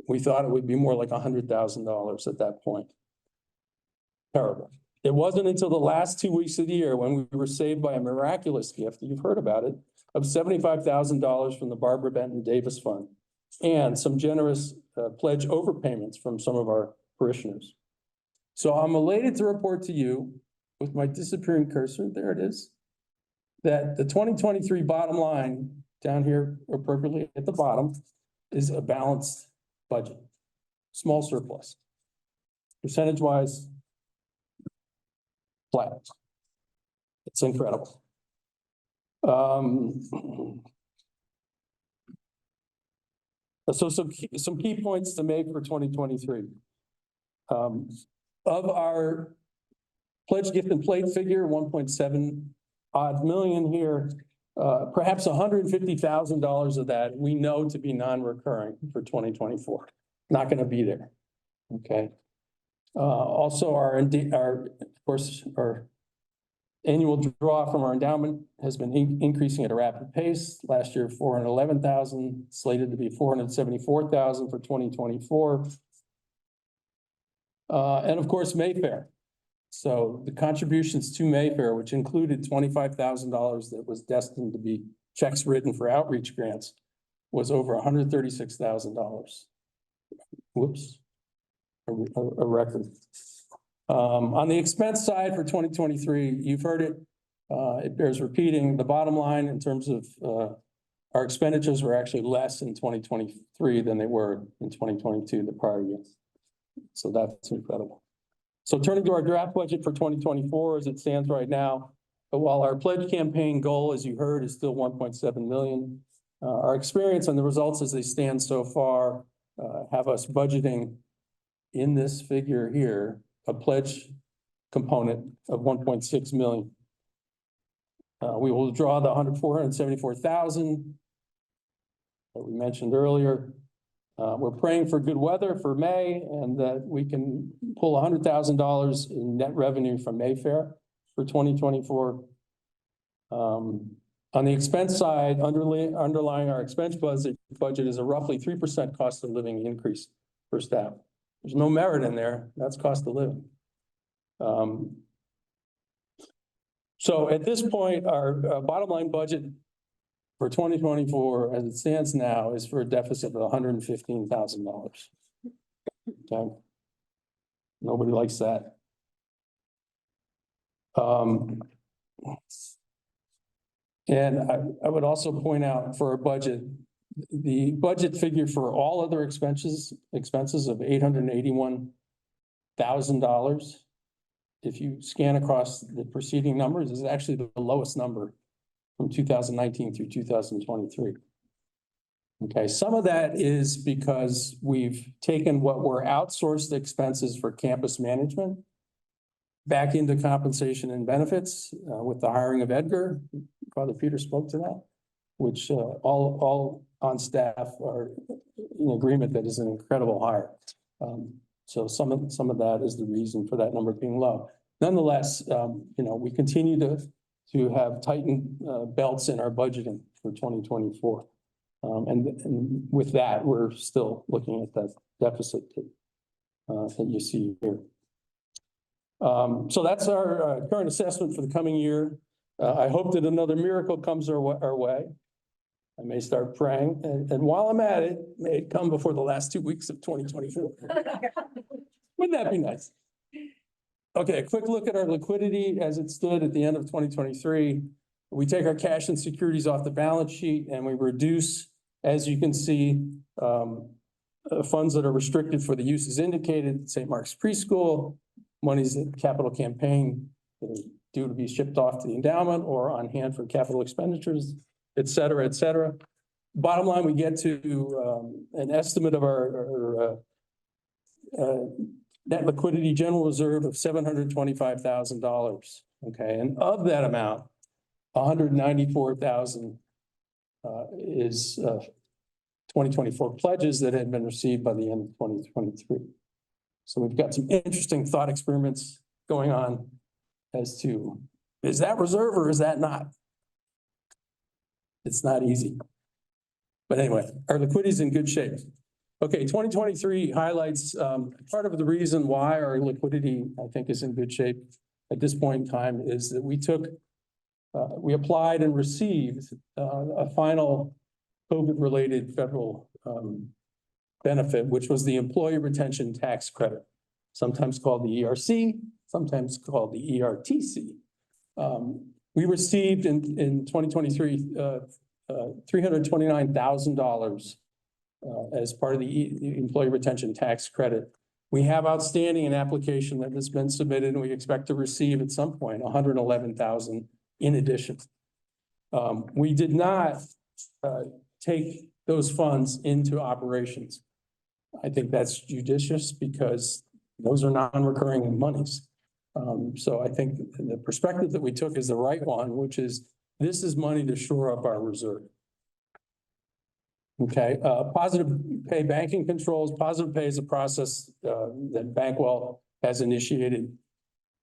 We thought it would be more like $100,000 at that point. Terrible. It wasn't until the last 2 weeks of the year when we were saved by a miraculous gift, you've heard about it, of $75,000 from the Barbara Benton Davis Fund and some generous pledge overpayments from some of our parishioners. So I'm elated to report to you with my disappearing cursor, there it is, that the 2023 bottom line down here appropriately at the bottom is a balanced budget, small surplus. Percentage-wise, flat. It's incredible. So some key points to make for 2023. Of our pledge gift and plate figure, 1.7 odd million here, perhaps $150,000 of that we know to be non-recurring for 2024. Not going to be there. Okay. Also, our annual draw from our endowment has been increasing at a rapid pace. Last year, 411,000, slated to be 474,000 for 2024. And of course, Mayfair. So the contributions to Mayfair, which included $25,000 that was destined to be checks written for outreach grants, was over $136,000. Whoops, a record. On the expense side for 2023, you've heard it. It bears repeating. The bottom line in terms of our expenditures were actually less in 2023 than they were in 2022, the prior year. So that's incredible. So turning to our draft budget for 2024 as it stands right now, while our pledge campaign goal, as you heard, is still 1.7 million, our experience and the results as they stand so far have us budgeting in this figure here a pledge component of 1.6 million. We will draw the 474,000 that we mentioned earlier. We're praying for good weather for May and that we can pull $100,000 in net revenue from Mayfair for 2024. On the expense side, underlying our expense budget is a roughly 3% cost of living increase for staff. There's no merit in there. That's cost of living. So at this point, our bottom line budget for 2024, as it stands now, is for a deficit of $115,000. Okay. Nobody likes that. And I would also point out for our budget, the budget figure for all other expenses of $881,000. If you scan across the preceding numbers, is actually the lowest number from 2019 through 2023. Okay, some of that is because we've taken what were outsourced expenses for campus management back into compensation and benefits with the hiring of Edgar. Father Peter spoke to that, which all on staff are in agreement that is an incredible hire. So some of that is the reason for that number being low. Nonetheless, we continue to have tightened belts in our budgeting for 2024. And with that, we're still looking at that deficit that you see here. So that's our current assessment for the coming year. I hope that another miracle comes our way. I may start praying, and while I'm at it, may it come before the last 2 weeks of 2024. Wouldn't that be nice? Okay, a quick look at our liquidity as it stood at the end of 2023. We take our cash and securities off the balance sheet and we reduce, as you can see, funds that are restricted for the uses indicated, St. Mark's Preschool, monies in capital campaign that are due to be shipped off to the endowment or on hand for capital expenditures, et cetera, et cetera. Bottom line, we get to an estimate of our net liquidity general reserve of $725,000. Okay, and of that amount, 194,000 is 2024 pledges that had been received by the end of 2023. So we've got some interesting thought experiments going on as to, is that reserve or is that not? It's not easy. But anyway, our liquidity is in good shape. Okay, 2023 highlights part of the reason why our liquidity, I think, is in good shape at this point in time is that we applied and received a final COVID-related federal benefit, which was the Employee Retention Tax Credit, sometimes called the ERC, sometimes called the ERTC. We received in 2023 $329,000 as part of the Employee Retention Tax Credit. We have outstanding an application that has been submitted, and we expect to receive at some point $111,000 in addition. We did not take those funds into operations. I think that's judicious because those are non-recurring monies. So I think the perspective that we took is the right one, which is this is money to shore up our reserve. Okay, positive pay banking controls. Positive pay is a process that Bankwell has initiated.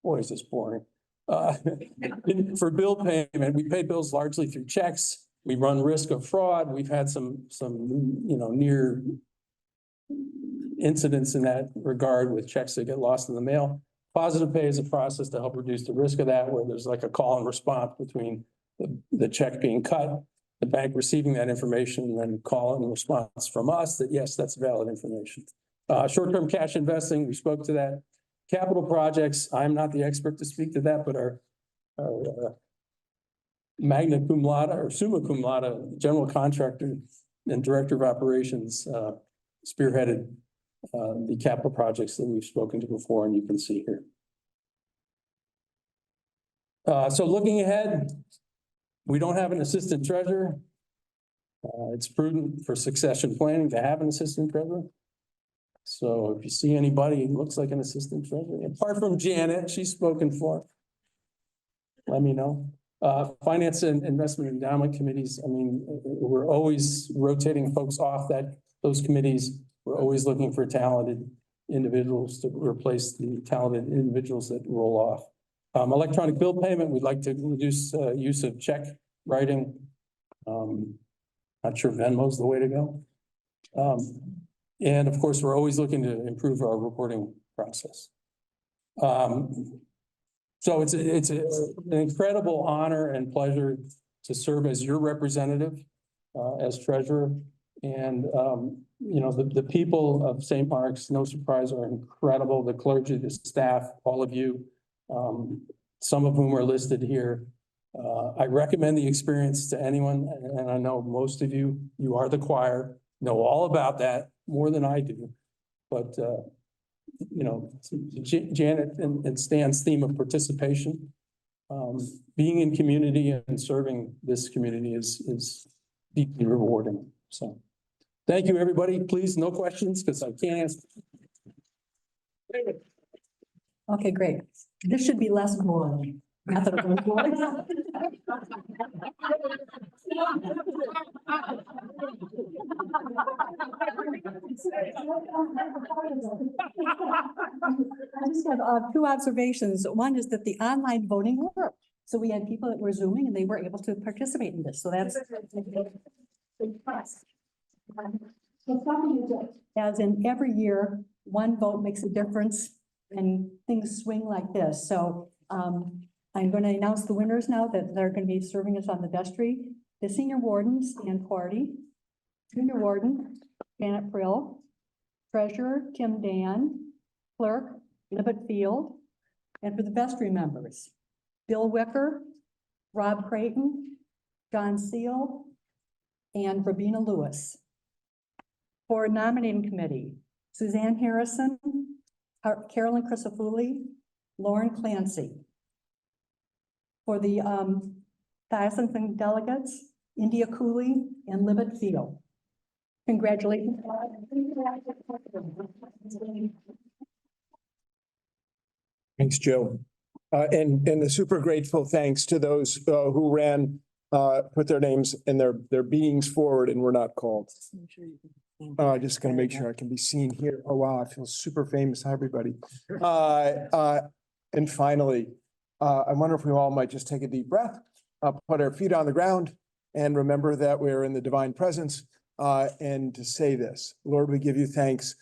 Boy, is this boring. For bill payment, we pay bills largely through checks. We run risk of fraud. We've had some near incidents in that regard with checks that get lost in the mail. Positive pay is a process to help reduce the risk of that, where there's like a call and response between the check being cut, the bank receiving that information, and then call and response from us that, yes, that's valid information. Short-term cash investing, we spoke to that. Capital projects, I'm not the expert to speak to that, but our magna cum laude or summa cum laude general contractor and director of operations spearheaded the capital projects that we've spoken to before, and you can see here. So looking ahead, we don't have an assistant treasurer. It's prudent for succession planning to have an assistant treasurer. So if you see anybody who looks like an assistant treasurer, apart from Janet, she's spoken for, let me know. Finance and investment endowment committees. I mean, we're always rotating folks off those committees. We're always looking for talented individuals to replace the talented individuals that roll off. Electronic bill payment, we'd like to reduce use of check writing. Not sure Venmo's the way to go. And of course, we're always looking to improve our reporting process. So it's an incredible honor and pleasure to serve as your representative as treasurer. And the people of St. Mark's, no surprise, are incredible. The clergy, the staff, all of you, some of whom are listed here. I recommend the experience to anyone, and I know most of you are the choir, know all about that more than I do. But Janet and Stan's theme of participation being in community and serving this community is deeply rewarding. So thank you, everybody. Please, no questions, because I can't answer. Okay, great. This should be less boring. Not that it was boring. I just have two observations. One is that the online voting worked. So we had people that were Zooming and they were able to participate in this. So that's. As in every year, one vote makes a difference and things swing like this. So I'm going to announce the winners now that they're going to be serving us on the vestry. The senior warden, Stan Quarty, junior warden, Janet Prill, treasurer, Tim Dan, clerk, Libet Field, and for the vestry members, Bill Wicker, Rob Creighton, John Seal, and Rabina Lewis. For nominating committee, Suzanne Harrison, Carolyn Crisafulli, Lauren Clancy. For the diocesan delegates, India Cooley and Libet Field. Congratulations. Thanks, Joe. And the super grateful thanks to those who ran, put their names and their beings forward and were not called. Just gonna make sure I can be seen here. Oh, wow, I feel super famous. Hi, everybody. And finally, I wonder if we all might just take a deep breath, put our feet on the ground and remember that we're in the divine presence, and to say this: Lord, we give you thanks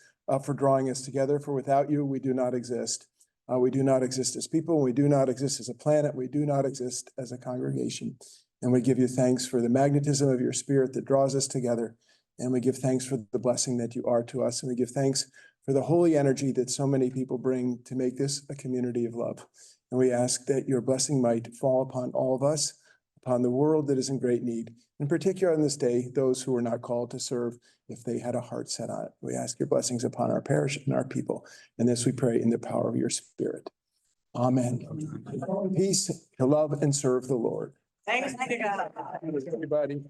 for drawing us together, for without you, we do not exist. We do not exist as people. We do not exist as a planet. We do not exist as a congregation. And we give you thanks for the magnetism of your spirit that draws us together. And we give thanks for the blessing that you are to us. And we give thanks for the holy energy that so many people bring to make this a community of love. And we ask that your blessing might fall upon all of us, upon the world that is in great need. In particular on this day, those who were not called to serve, if they had a heart set on it. We ask your blessings upon our parish and our people. And this we pray in the power of your spirit. Amen. Peace, to love and serve the Lord. Thanks, Everybody.